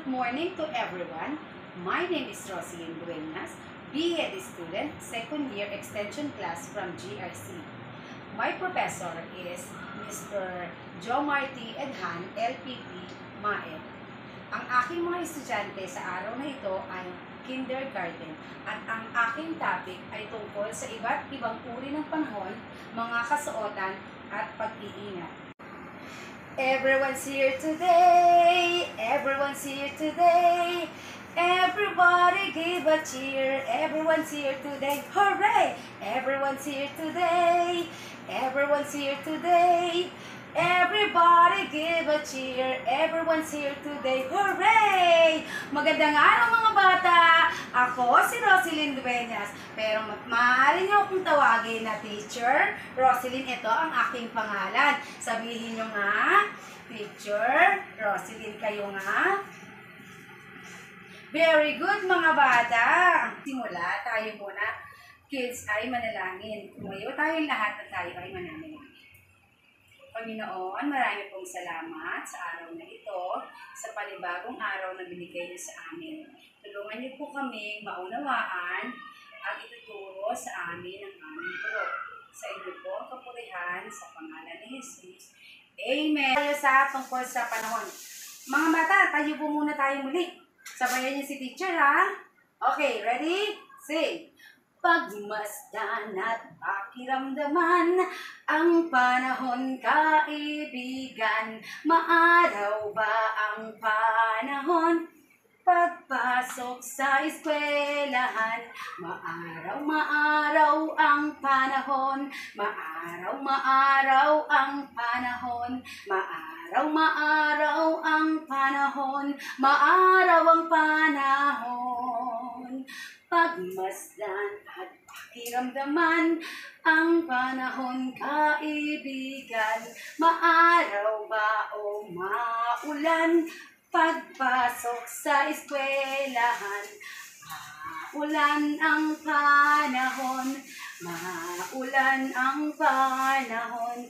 Good morning to everyone. My name is Roselyn Duenas, B.Ed student, second year extension class from GRC. My professor is Mr. Joe Marty Edhan, LPP, MAE. Ang aking mga estudyante sa araw na ito ay kindergarten at ang aking topic ay tungkol sa iba't ibang uri ng panahon, mga kasuotan at pag-iingat. Everyone's here today, everyone's here today, everybody give a cheer, everyone's here today, hooray! Everyone's here today, everyone's here today, everybody give a cheer, everyone's here today, hooray! Magandang araw mga bata! Ako si Roselyn Duenas, pero maaari niyo akong tawagin na teacher. Roselyn, ito ang aking pangalan. Sabihin niyo nga, teacher, Roselyn kayo nga. Very good mga bata! Simula tayo muna. Kids ay manalangin. Tumayo tayong lahat at tayo ay manalangin. Panginoon, marami pong salamat sa araw na ito, sa panibagong araw na binigay niyo sa amin. Tulungan niyo po kami maunawaan ang ituturo sa amin ng aming guro. Sa inyo po ang kapurihan sa pangalan ni Jesus. Amen! Tayo sa tungkol sa panahon. Mga bata, tayo po muna tayo muli. Sabayan niyo si teacher, ha? Okay, ready? Say! Pagmasdan at pakiramdaman ang panahon, kaibigan. Maaraw ba ang panahon? Pagpasok sa eskwelahan, maaraw ang panahon, maaraw ang panahon, maaraw ang panahon, maaraw ang panahon. Pagmasdan at pakiramdaman ang panahon, kaibigan. Maaraw ba o maulan? Pagpasok sa eskwelahan, maulan ang panahon, maulan ang panahon,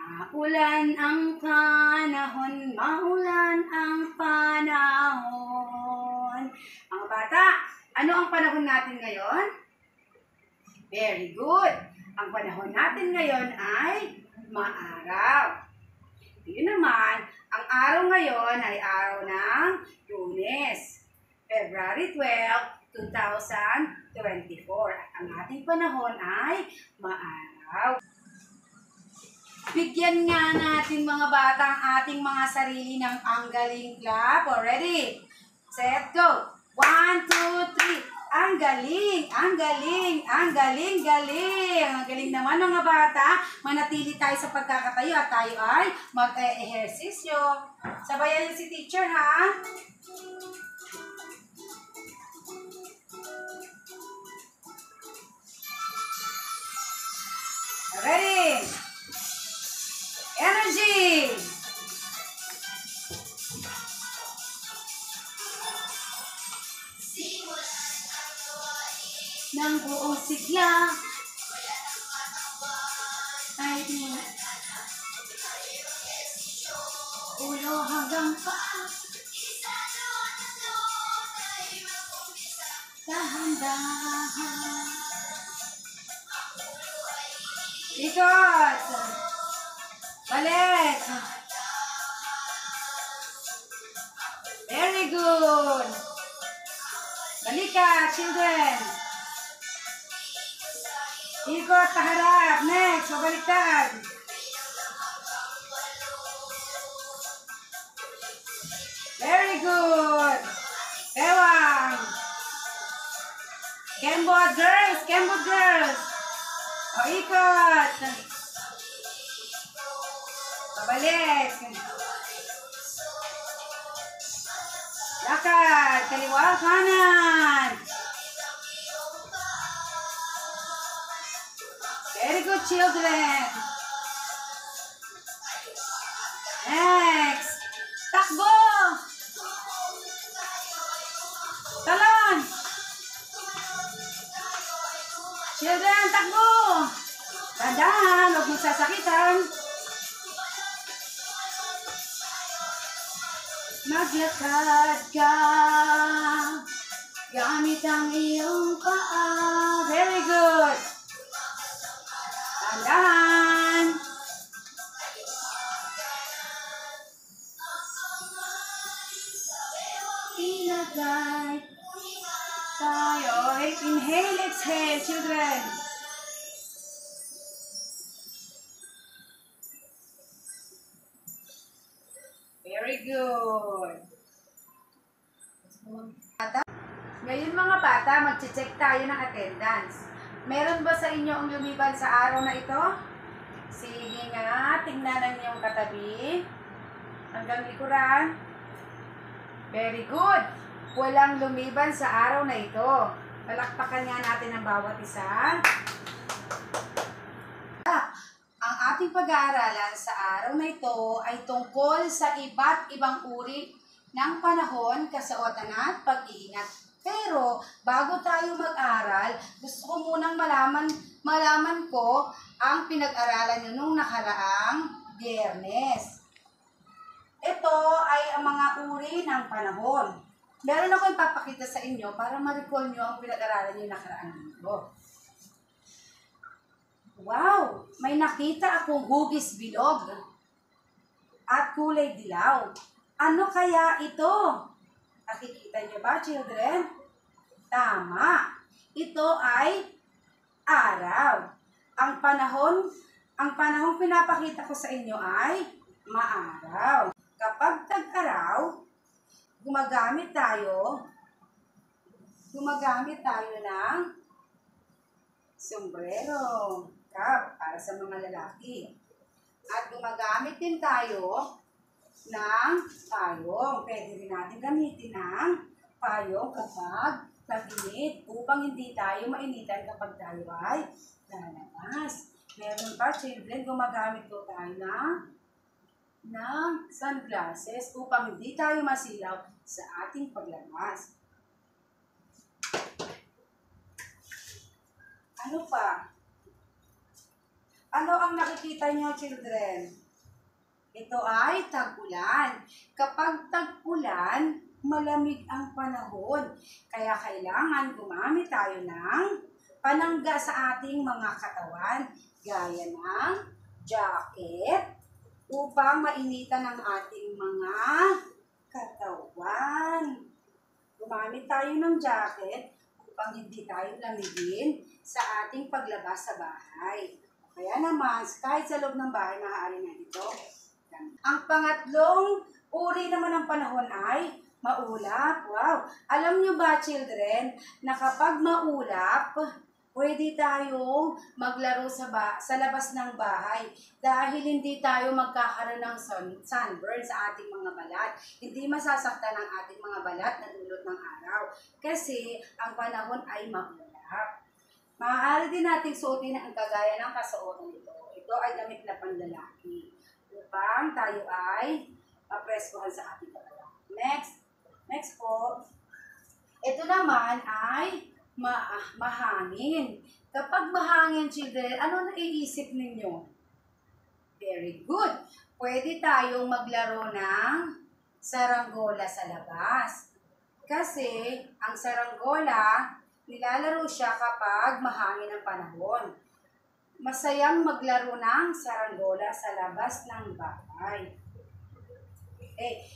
maulan ang panahon, maulan ang panahon. Mga bata, ano ang panahon natin ngayon? Very good. Ang panahon natin ngayon ay maaraw. Yun naman, ang araw ngayon ay araw ng Lunes, February 12, 2024. At ang ating panahon ay maaraw. Bigyan nga natin mga bata ang ating mga sarili ng ang galing clap. Ready? Set, go! 1, 2, 3. Ang galing! Ang galing! Ang galing! Galing! Ang galing naman mga bata. Manatili tayo sa pagkakatayo at tayo ay mag-ehersisyo. Sabayan niyo si teacher, ha? Ready? Energy! Ng buong sigla ay ulo hanggang paa, dahan-dahan ikot, balik, very good, balikat children. Ikot, paharap. Next, pabaliktad. Very good. Ewang. Kembot girls, Kembot girls. O, ikot. Pabalik. Lakad, kaliwa, kanan. Very good, children. Next. Takbo. Talon. Children, takbo. Tandaan, huwag mong sasakitan. Maglakad ka gamit ang iyong paa. Very good. Tandaan. Ilagay tayo. Inhale, exhale, children. Very good. Ngayon mga bata, mag-check tayo ng attendance. Meron ba sa inyo ang lumiban sa araw na ito? Sige nga, tingnan ang inyong katabi. Hanggang likuran. Very good. Walang lumiban sa araw na ito. Palakpakan nga natin ang bawat isa. Ang ating pag-aaralan sa araw na ito ay tungkol sa iba't ibang uri ng panahon, kasuotan at pag-iingat. Pero bago tayo mag-aral, gusto ko munang malaman ko ang pinag-aralan nyo nung nakaraang Biyernes. Ito ay ang mga uri ng panahon. Meron ako ipapakita sa inyo para ma-recall nyo ang pinag-aralan nyo nakaraang linggo. Wow! May nakita akong hugis bilog at kulay dilaw. Ano kaya ito? Nakikita niyo ba, children? Tama. Ito ay araw. Ang panahong pinapakita ko sa inyo ay maaraw. Kapag tag-araw, gumagamit tayo ng sombrero, cap, para sa mga lalaki. At gumagamit din tayo ng payong. Pwede rin natin gamitin ng payong kapag tag-init upang hindi tayo mainitan kapag tayo ay lalabas. Meron pa, children, gumagamit po tayo ng sunglasses upang hindi tayo masilaw sa ating paglabas. Ano pa? Ano ang nakikita nyo, children? Ito ay tag-ulan. Kapag tag-ulan, malamig ang panahon. Kaya kailangan gumamit tayo ng panangga sa ating mga katawan, gaya ng jacket, upang mainitan ang ating mga katawan. Gumamit tayo ng jacket upang hindi tayo lamigin sa ating paglabas sa bahay. Kaya naman, kahit sa loob ng bahay, maaari na ito. Ang pangatlong uri naman ng panahon ay maulap. Wow! Alam nyo ba, children, na kapag maulap, pwede tayong maglaro sa labas ng bahay dahil hindi tayo magkakaroon ng sunburn sa ating mga balat. Hindi masasaktan ang ating mga balat na dulot ng araw kasi ang panahon ay maulap. Maaari din nating suotin ang kagaya ng kasuotan nito. Ito ay damit na panlalaki upang tayo ay mapreskuhan sa ating katawan. Next po. Ito naman ay mahangin. Kapag mahangin, children, ano naiisip ninyo? Very good. Pwede tayong maglaro ng saranggola sa labas. Kasi ang saranggola, nilalaro siya kapag mahangin ang panahon. Masayang maglaro ng saranggola sa labas ng bahay.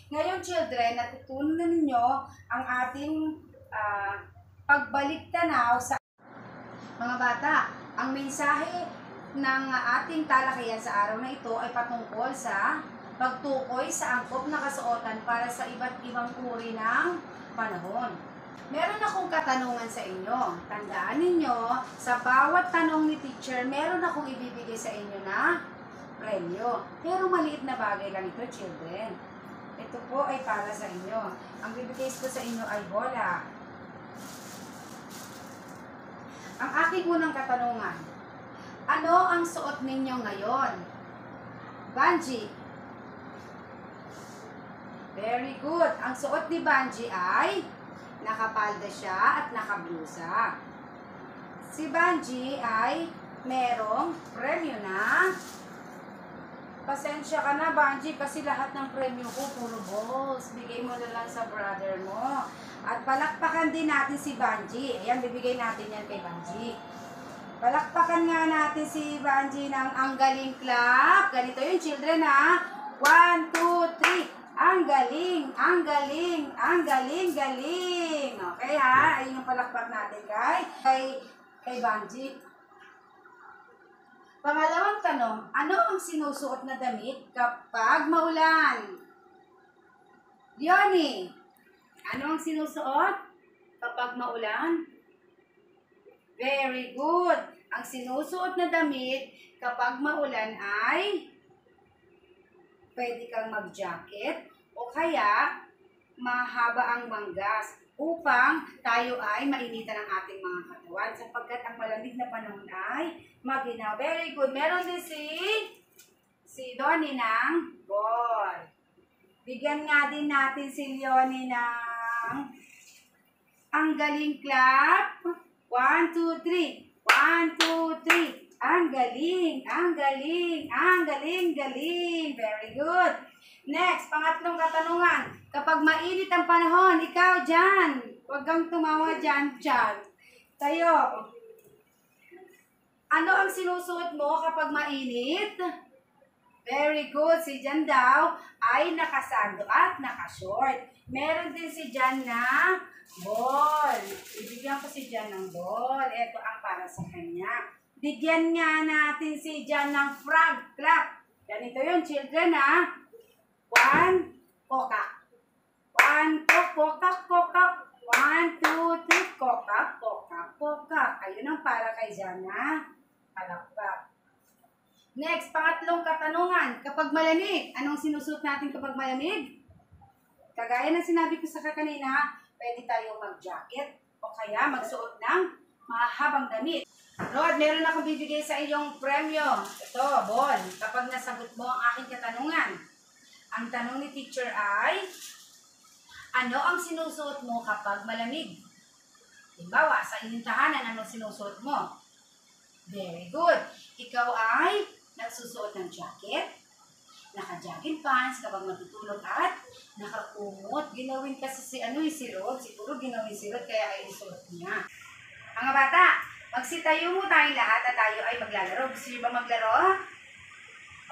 Ngayon, children, natutunan ninyo ang ating pagbalik tanaw sa mga bata. Ang mensahe ng ating talakayan sa araw na ito ay patungkol sa pagtukoy sa angkop na kasuotan para sa iba't ibang uri ng panahon. Meron akong katanungan sa inyo. Tandaan ninyo, sa bawat tanong ni teacher, meron akong ibibigay sa inyo na premyo. Pero maliit na bagay lang ito, children. Ito po ay para sa inyo. Ang bibigay ko sa inyo ay bola. Ang aking unang katanungan, ano ang suot ninyo ngayon? Banji. Very good. Ang suot ni Banji ay nakapalda siya at nakablusa. Si Banji ay merong premyo na Pasensya ka na, Banji, kasi lahat ng premyo ko puro balls. Bigay mo na lang sa brother mo. At palakpakan din natin si Banji. Ayan, bibigay natin yan kay Banji. Palakpakan nga natin si Banji ng ang galing clap. Ganito yung children, ha? 1, 2, 3. Ang galing, ang galing, ang galing, galing. Okay, ha? Ayun yung palakpak natin kay Banji. Pangalawang tanong, ano ang sinusuot na damit kapag maulan? Leonie, ano ang sinusuot kapag maulan? Very good. Ang sinusuot na damit kapag maulan ay pwede kang mag-jacket o kaya mahaba ang manggas upang tayo ay mainitan ang ating mga katawan sapagkat ang malamig na panahon ay maginaw. Very good. Meron din si Donnie ng ball. Bigyan nga din natin si Leonie ng ang galing clap. 1, 2, 3. 1, 2, 3. Ang galing, ang galing, ang galing, galing. Very good. Next, pangatlong katanungan. Kapag mainit ang panahon, ikaw dyan. Huwag kang tumawa dyan. Tayo. Ano ang sinusuot mo kapag mainit? Very good. Si Jan daw ay nakasando at nakashort. Meron din si Jan na ball. Ibigyan ko si Jan ng ball. Ito ang para sa kanya. Bigyan nga natin si Jan ng frog clap. Ganito yun, children, ha? 1, kokak. 1, kokak, kokak. 1, 2, 3, kokak, kokak, kokak. Ayun ang para kay Jan, ha? Palakpak. Next, pangatlong katanungan. Kapag malamig, anong sinusuot natin kapag malamig? Kagaya ng sinabi ko sa kanina, pwede tayong mag-jacket o kaya magsuot ng mahabang damit. Rod, meron akong bibigay sa iyong premyo. Ito, ball. Kapag nasagot mo ang aking katanungan. Ang tanong ni teacher ay, ano ang sinusuot mo kapag malamig? Halimbawa, sa inyong tahanan, anong sinusuot mo? Very good. Ikaw ay nagsusuot ng jacket, naka-jogging pants kapag matutulog at nakakumot. Ginawin kasi si Rod. Siguro ginawin si Rod kaya ay isuot niya. Mga bata, magsitayo mo tayong lahat at tayo ay maglalaro. Gusto niyo ba maglaro?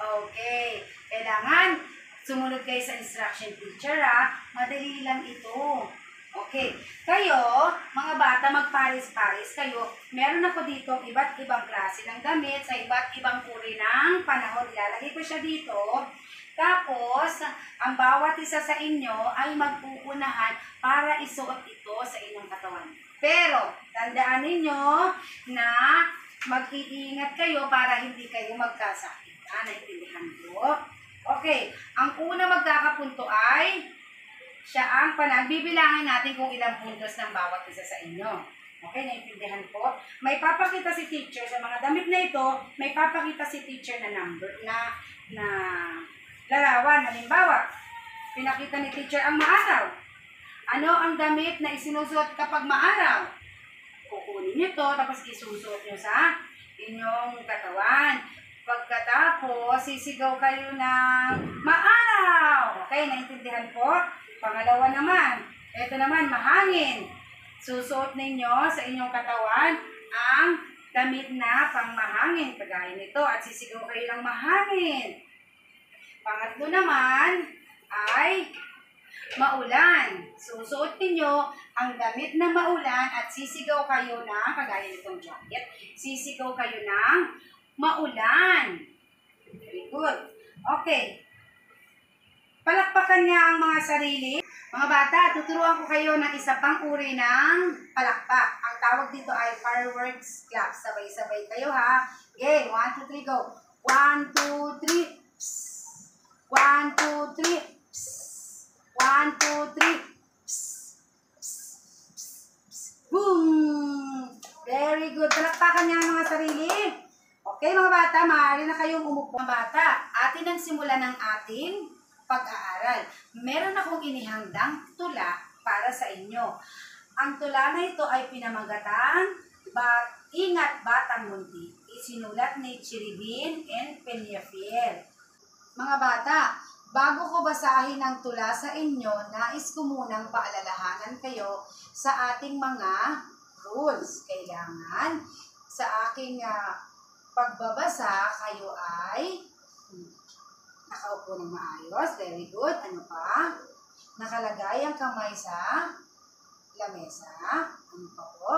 Okay. Kailangan sumunod kayo sa instruction teacher, ha? Madali lang ito. Okay. Kayo, mga bata, magparis-paris kayo. Meron ako dito iba't ibang klase ng damit sa iba't ibang uri ng panahon. Ilalagay ko siya dito. Tapos, ang bawat isa sa inyo ay magpupunahan para isuot ito sa inyong katawan. Pero, tandaan ninyo na mag-iingat kayo para hindi kayo magkasakit. Naintindihan ko? Okay. Ang una magkakapunto ay siya ang panagbibilangin natin kung ilang puntos ng bawat isa sa inyo. Okay, naintindihan po? May papakita si teacher sa mga damit na ito, may papakita si teacher na number, na larawan. Halimbawa, pinakita ni teacher ang maaraw. Ano ang damit na isinusuot kapag maaraw? Kukunin nyo to, tapos isusuot nyo sa inyong katawan. Pagkatapos, sisigaw kayo ng maaraw. Okay, naintindihan po? Pangalawa naman, ito naman, mahangin. Susuot ninyo sa inyong katawan ang damit na pangmahangin, kagaya nito, at sisigaw kayo ng mahangin. Pangatlo naman ay maulan. Susuot ninyo ang damit na maulan at sisigaw kayo na, kagaya nitong jacket, sisigaw kayo ng maulan. Very good. Okay. Palakpakan niya ang mga sarili. Mga bata, tuturuan ko kayo ng isa pang uri ng palakpak. Ang tawag dito ay fireworks clap. Sabay-sabay kayo, ha. Okay, 1, 2, 3, go. 1, 2, 3. 1, 2, 3. 1, 2, 3. Boom! Very good. Palakpakan niya ang mga sarili. Okay, mga bata, maaari na kayong umupo. Mga bata, atin ang simula ng ating pag-aaral. Meron akong inihandang tula para sa inyo. Ang tula na ito ay pinamagatan, Ingat Batang Munti. Isinulat ni Cherubin and Peñafiel. Mga bata, bago ko basahin ang tula sa inyo, nais ko munang paalalahanan kayo sa ating mga rules. Kailangan sa aking pagbabasa, kayo ay nakaupo ng maayos. Very good. Ano pa? Nakalagay ang kamay sa lamesa. Ano pa po?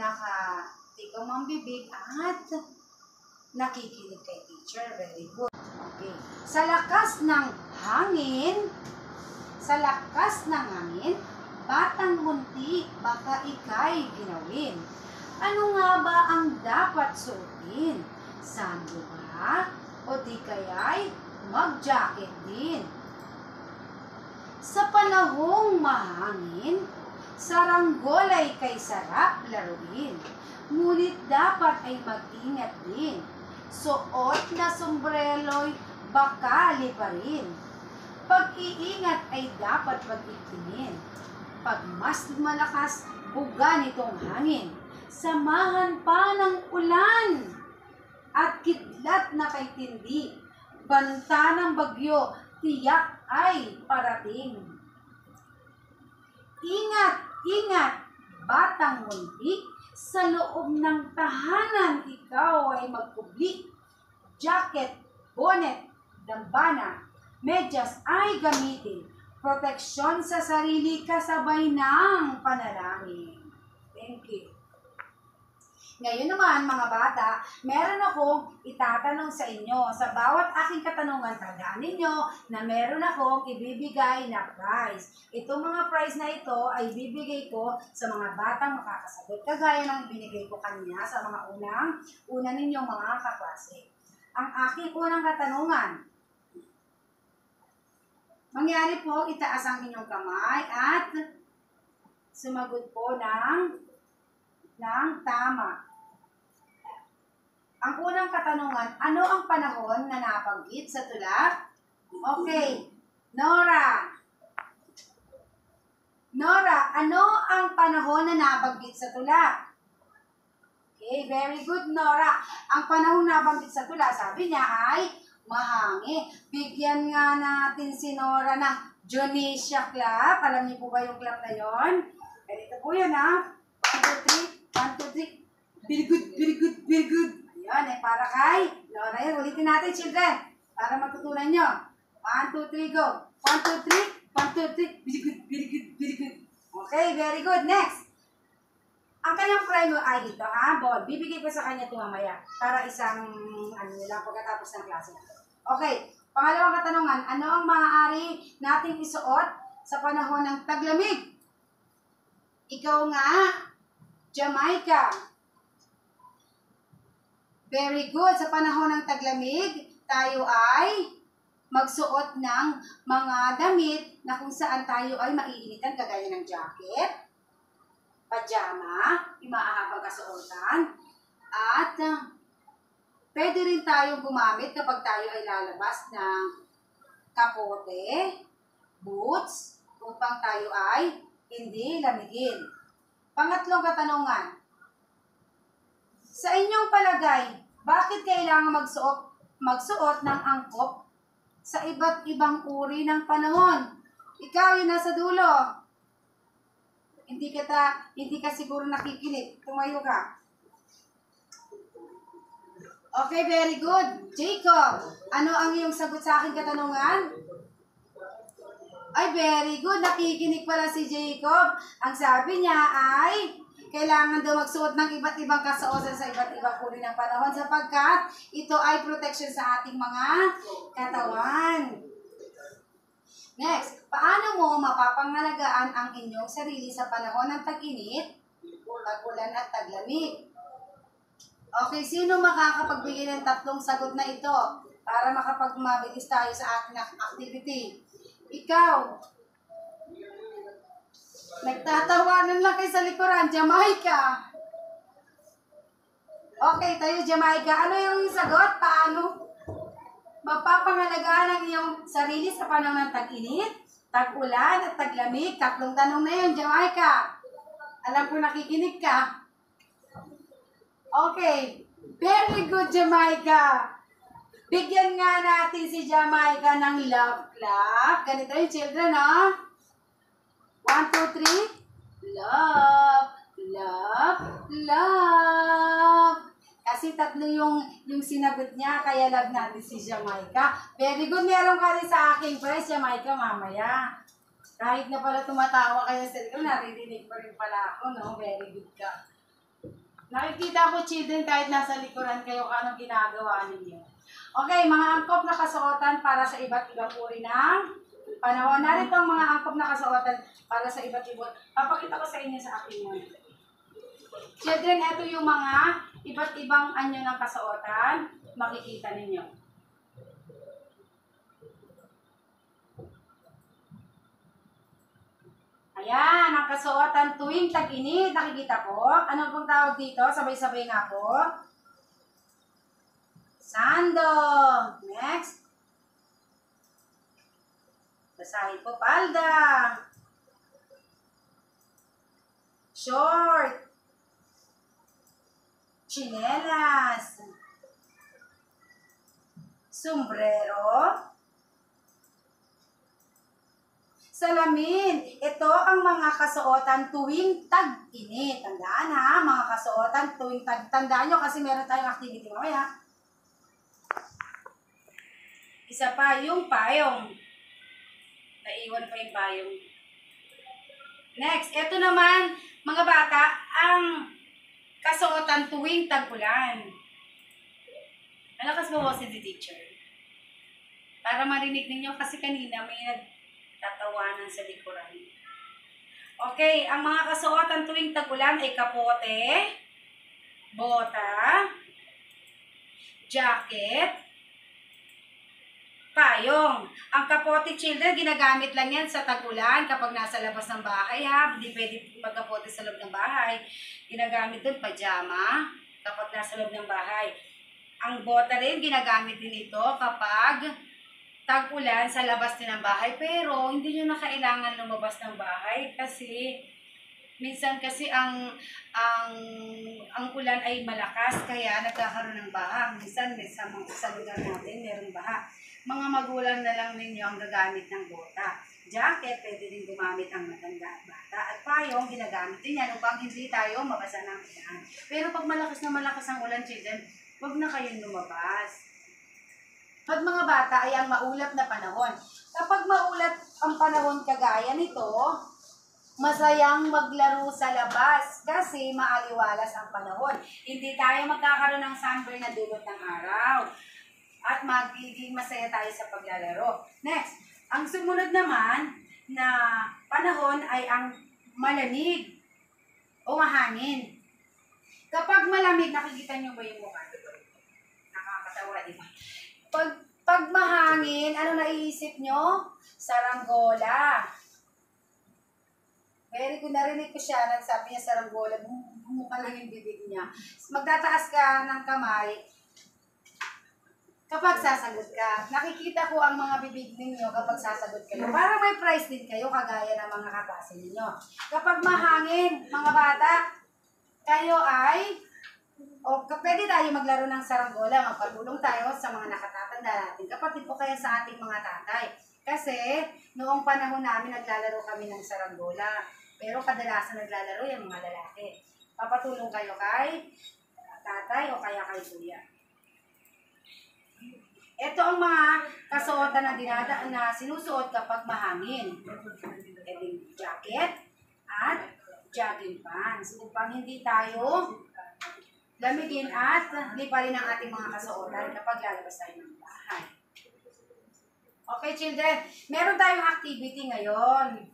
Nakatikong ang bibig at nakikinig kay teacher. Very good. Okay. Sa lakas ng hangin, batang munti, baka ika'y ginawin. Ano nga ba ang dapat suotin? Sando ba? O di kaya'y mag-jacket din? Sa panahong mahangin, saranggol ay kay sarap laruin. Ngunit dapat ay mag-ingat din. Suot na sombrero'y baka liparin. Pag-iingat ay dapat pag-ikinin. Pag mas malakas, buga nitong hangin. Samahan pa ng ulan at kidlat na kay tindi. Banta ng bagyo, tiyak ay parating. Ingat, ingat, batang munti, sa loob ng tahanan ikaw ay magkubli. Jacket, bonnet, dambana, medyas ay gamitin. Proteksyon sa sarili kasabay ng panalangin. Thank you. Ngayon naman, mga bata, meron akong itatanong sa inyo. Sa bawat aking katanungan, tandaan ninyo na meron akong ibibigay na prize. Itong mga prize na ito ay bibigay ko sa mga batang makakasagot. Kagaya ng binigay ko kanina sa mga una ninyong mga kaklase. Ang aking unang katanungan, mangyari po, itaas ang inyong kamay at sumagot po ng tama. Ang unang katanungan, ano ang panahon na nabanggit sa tula? Okay, Nora, ano ang panahon na nabanggit sa tula? Okay, very good, Nora. Ang panahon na nabanggit sa tula, sabi niya ay mahangin. Bigyan nga natin si Nora ng Jonesia clap. Alam niyo po ba yung clap na yon? Ganito po yun, ha? 1, 2, 3. 1, 2, 3. Very good, very good, very good. Ayan, para kay Nora yan. Ulitin natin, children. Para matutunan nyo. 1, 2, 3, go. 1, 2, 3. 1, 2, 3. Very good, very good, very good. Okay, very good. Next. Ang kanyang premyo ay ito, ha? Ball. Bibigay ko sa kanya ito mamaya. Para isang, lang, pagkatapos ng klase na. Okay. Pangalawang katanungan, ano ang maaari nating isuot sa panahon ng taglamig? Ikaw nga, Jamaica. Very good. Sa panahon ng taglamig, tayo ay magsuot ng mga damit na kung saan tayo ay maiinitan, kagaya ng jacket, pajama, yung maahabang kasuotan, at pwede rin tayong gumamit kapag tayo ay lalabas ng kapote, boots, upang tayo ay hindi lamigin. Pangatlong katanungan, sa inyong palagay, bakit kailangan magsuot ng angkop sa iba't ibang uri ng panahon? Ikaw yung nasa dulo. Hindi ka siguro nakikinig. Tumayo ka. Okay, very good. Jacob, ano ang iyong sagot sa aking katanungan? Ay, very good. Nakikinig pala si Jacob. Ang sabi niya ay kailangan daw magsuot ng iba't ibang kasuotan sa iba't ibang uri ng panahon sapagkat ito ay protection sa ating mga katawan. Next, paano mo mapapangalagaan ang inyong sarili sa panahon ng tag-init, tag-ulan at taglamig? Okay, sino makakapagbigay ng tatlong sagot na ito para makapagmabilis tayo sa ating activity? Ikaw. Nagtatawanan lang kayo sa likuran. Jamaica. Okay, tayo Jamaica. Ano yung sagot? Paano mapapangalagaan ang iyong sarili sa panahon ng tag-init, tag-ulan at taglamig? Tatlong tanong na yun, Jamaica. Alam ko nakikinig ka. Okay. Very good, Jamaica. Bigyan nga natin si Jamaica ng love clap. Ganito yung children, no? 1, 2, 3. Love, love, love. Kasi tatlo yung sinagot niya, kaya love natin si Jamaica. Very good. Meron ka rin sa aking prize, Jamaica, mamaya. Kahit na pala tumatawa kayo sa ito, naririnig pa rin pala ako, no? Very good ka. Nakikita ko, children, kahit nasa likuran kayo, anong ginagawa ninyo. Okay, mga angkop na kasuotan para sa iba't ibang uri ng panahon. Narito ang mga angkop na kasuotan para sa iba't ibang. Papakita ko sa inyo sa aking monitor. Children, ito yung mga iba't ibang anyo ng kasuotan. Makikita ninyo. Ayan, ang kasuotan tuwing tag-init. Nakikita po. Ano pong tawag dito? Sabay-sabay nga po. Sando. Next. Basahin po, palda. Short. Chinelas. Sombrero. Salamin. Ito ang mga kasuotan tuwing tag-init. Tandaan ha, mga kasuotan tuwing tandaan nyo kasi meron tayong activity mamaya. Isa pa, yung payong. Naiwan pa yung payong. Next, ito naman, mga bata, ang kasuotan tuwing tag-ulan. Malakas mo si teacher. Para marinig ninyo kasi kanina may nagtatawanan sa likuran. Okay, ang mga kasuotan tuwing tag-ulan ay kapote, bota, jacket, payong. Ang kapote, children, ginagamit lang yan sa tag-ulan kapag nasa labas ng bahay, ha? Hindi pwede magkapote sa loob ng bahay. Ginagamit doon, pajama, kapag nasa loob ng bahay. Ang bota rin, ginagamit din ito kapag tag-ulan sa labas din ng bahay. Pero, hindi nyo na kailangan lumabas ng bahay kasi minsan kasi ang ulan ay malakas kaya nagkakaroon ng baha. Minsan sa lugar natin merong baha. Mga magulang na lang ninyo ang gagamit ng bota. Jacket, pwede din gumamit ang matanda at bata. At payong, ginagamit din yan upang hindi tayo mabasa ng ulan. Pero pag malakas ang ulan, children, huwag na kayong lumabas. Pag mga bata ay ang maulap na panahon. Kapag maulap ang panahon kagaya nito, masayang maglaro sa labas kasi maaliwalas ang panahon. Hindi tayo magkakaroon ng sunburn na dulot ng araw. At magiging masaya tayo sa paglalaro. Next, ang sumunod naman na panahon ay ang malamig o mahangin. Kapag malamig, nakikita nyo ba yung mukha? Nakakatawa, di ba? Pag mahangin, ano naiisip nyo? Saranggola. Very good, narinig ko siya, nagsabi niya saranggola, bumuka lang yung bibig niya. Magtataas ka ng kamay, kapag sasagot ka. Nakikita ko ang mga bibig ninyo kapag sasagot kayo. Para may prize din kayo, kagaya ng mga kaklase ninyo. Kapag mahangin, mga bata, kayo ay, pwede tayo maglaro ng saranggola, magpatulong tayo sa mga nakatatanda natin. Kapatid po kayo sa ating mga tatay. Kasi, noong panahon namin, naglalaro kami ng saranggola. Pero kadalasan naglalaro yung mga lalaki. Papatulong kayo kay tatay o kaya kay kuya. Ito ang mga kasuotan na sinusuot kapag mahangin. Pwedeng jacket at jogging pants. Upang hindi tayo lamigin at liparin ang ating mga kasuotan kapag lalabas tayo ng bahay. Okay, children. Meron tayong activity ngayon.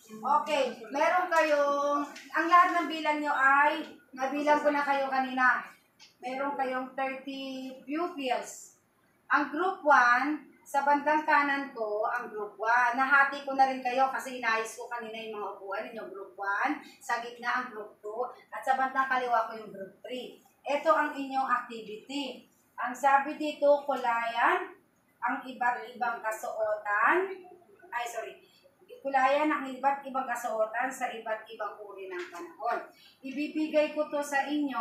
Okay. Meron kayong, ang lahat ng bilang nyo ay, nabilang ko na kayo kanina. Meron kayong 30 pupils. Ang group 1, sa bandang kanan ko, ang group 1. Nahati ko na rin kayo kasi inayos ko kanina yung mga upuan ninyo. Group 1, sa gitna ang group 2, at sa bandang kaliwa ko yung group 3. Ito ang inyong activity. Ang sabi dito, kulayan ang iba't ibang kasuotan. kulayan ng iba't ibang kasuotan sa iba't ibang uri ng panahon. Ibibigay ko to sa inyo,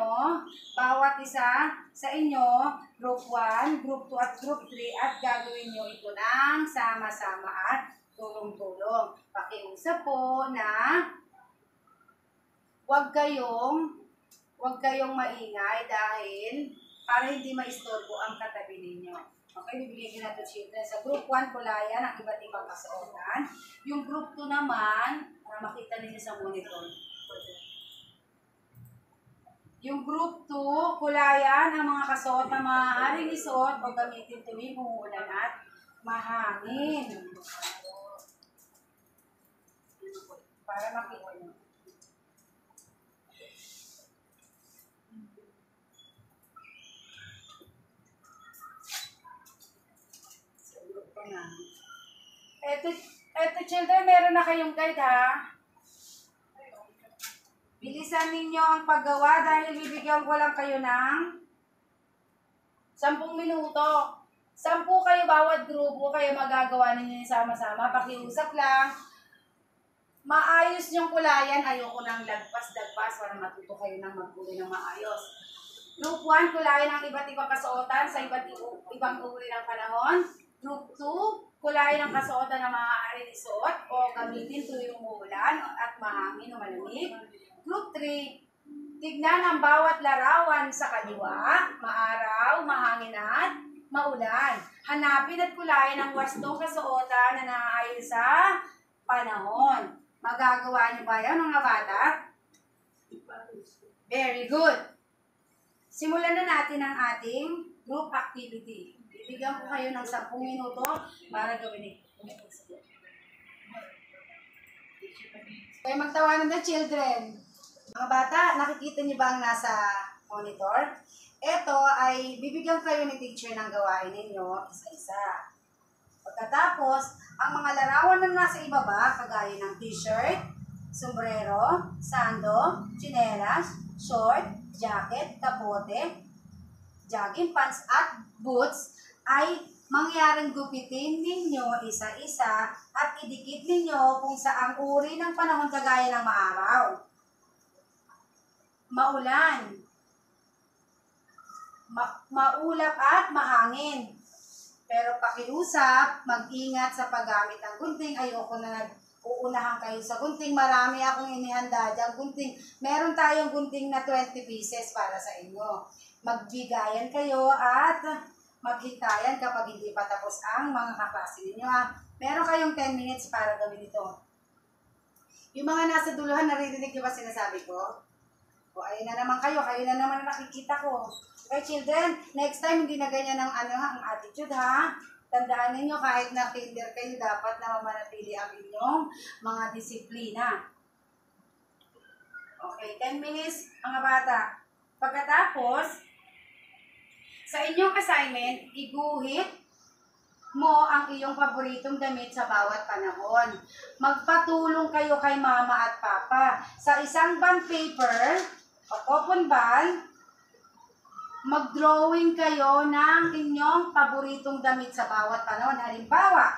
bawat isa sa inyo, Group 1, Group 2 at Group 3 at gagawin nyo ito ng sama-sama at tulong-tulong. Pakiusap po na huwag kayong maingay dahil para hindi maistorbo ang katabi ninyo. Okay, bibigyan ko natin children. Sa Group 1, kulayan ang iba't ibang kasuotan. Yung Group 2 naman, makita ninyo sa monitor. Yung Group 2, kulayan ang mga kasuot na maaaring isuot o gamitin tuwing umuulan at mahangin. Para makita nyo. Eto children, meron na kayong guide ha. Bilisan ninyo ang paggawa dahil bibigyan ko lang kayo ng 10 minuto. 10 kayo bawat grupo, kaya magagawa ninyo yung sama-sama. Pakiusap lang. Maayos yung kulayan. Ayoko ng lagpas-lagpas para matuto kayo ng magkulay ng maayos. Group 1, kulayan ang iba't ibang kasuotan sa iba't ibang uri ng panahon. Group 2, kulayan ang kasuotan na maaaring isuot o gamitin tuwing umuulan at mahangin o malamig. Group 3, tignan ang bawat larawan sa kaliwa, maaraw, mahangin at maulan. Hanapin at kulayan ang wastong kasuotan na naaayon sa panahon. Magagawa niyo ba yan, mga bata? Very good. Simulan na natin ang ating group activity. Bibigyan ko kayo ng 10 minuto para gawin ito. Okay, magtawanan na children. Mga bata, nakikita niyo ba ang nasa monitor? Ito ay bibigyan kayo ni teacher ng gawain ninyo isa-isa. Pagkatapos, ang mga larawan na nasa ibaba, kagaya ng t-shirt, sombrero, sando, tsinelas, short, jacket, kapote, jogging pants at boots, ay mangyaring gupitin ninyo isa-isa at idikit ninyo kung saang uri ng panahon kagaya ng maaraw, maulan, maulap at mahangin. Pero pakiusap, mag-ingat sa paggamit ng gunting. Ayoko na uunahan kayo sa gunting. Marami akong inihanda dyan. Gunting. Meron tayong gunting na 20 pieces para sa inyo. Magbigayan kayo at maghintayan kapag hindi pa tapos ang mga kaklase ninyo. Meron kayong 10 minutes para gawin ito. Yung mga nasa duluhan, naririnig nyo ba sinasabi ko? O ayun na naman kayo na naman ang nakikita ko. Okay children, next time hindi na ganyan ang attitude ha. Tandaan ninyo kahit na kinder kayo, dapat na mamanatili ang inyong mga disiplina. Okay, 10 minutes mga bata. Pagkatapos, sa inyong assignment, iguhit mo ang iyong paboritong damit sa bawat panahon. Magpatulong kayo kay mama at papa. Sa isang bond paper o coupon ball, mag-drawing kayo ng inyong paboritong damit sa bawat panahon. Halimbawa,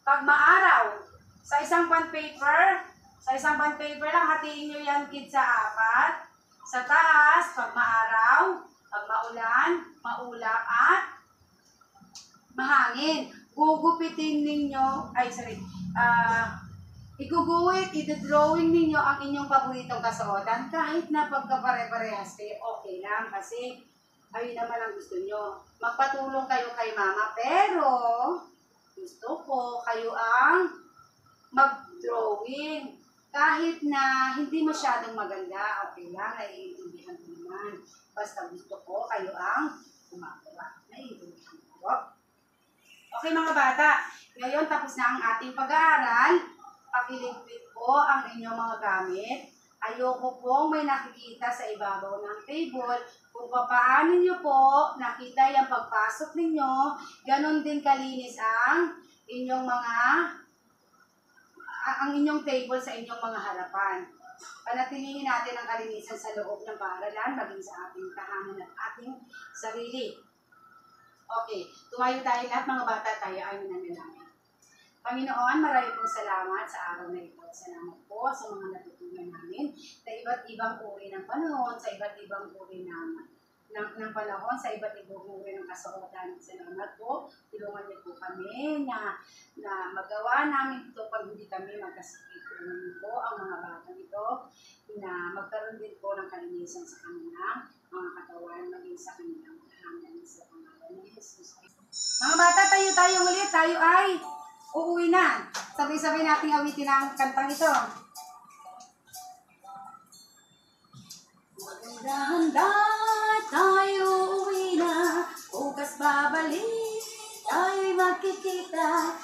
pag maaraw, sa isang bond paper lang, hatiin nyo yan kids sa 4. Sa taas, pag maaraw, pag maulan, maulap at mahangin. Gugupitin ninyo, iguguhit, i-drawing ninyo ang inyong paboritong kasuotan. Kahit na pagkapare-parehas kayo, okay lang kasi ayun naman ang gusto nyo. Magpatulong kayo kay mama, pero gusto ko kayo ang mag-drawing. Kahit na hindi masyadong maganda, okay lang, naiintindihan ko naman. Basta gusto ko kayo ang gumagawa. Naiintindihan ko. Okay mga bata, ngayon tapos na ang ating pag-aaral. Pakiligpit po ang inyong mga gamit. Ayoko pong may nakikita sa ibabaw ng table. Kung paano nyo po nakita yung pagpasok ninyo, ganon din kalinis ang inyong table sa inyong mga harapan. Panatilihin natin ang kalinisan sa loob ng paaralan, maging sa ating tahanan at ating sarili. Okay, tumayo tayo lahat mga bata, tayo ay nanalangin. Panginoon, marami pong salamat sa araw na ito. Salamat po sa mga natutunan namin sa iba't ibang uri ng panahon, sa iba't ibang uri ng panahon, sa iba't ibang uri ng kasuotan. Salamat po. Tulungan niyo po kami na magawa namin ito pag hindi kami magkasakit. Tulungan niyo po ang mga batang ito na magkaroon din po ng kalinisan sa kanilang mga katawan, maging sa kanilang tahanan sa pangalan ni Jesus. Mga bata, tayo ulit. Tayo ay uuwi na. Sabay-sabay nating awitin ang kantang ito. Handa-handa, tayo uuwi na. Bukas babalik, tayo'y magkikita.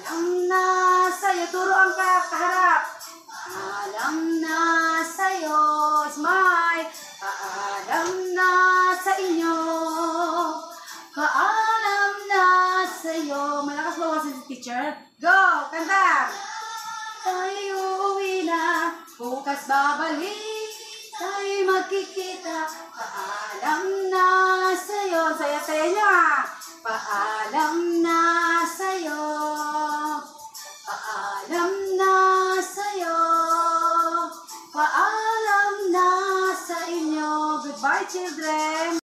Alam na sa'yo, turo ang kaharap. Alam na sa'yo, smile. Paalam na sa inyo. Paalam na sa'yo. Malakas ba kasi si teacher? Go! Kanta! Tayo uuwi na. Bukas babalik. Tayo'y magkikita. Paalam na sa'yo. Saya-saya nyo ah. Paalam na sa'yo. Paalam na sa'yo. Paalam na sa inyo. Goodbye, children.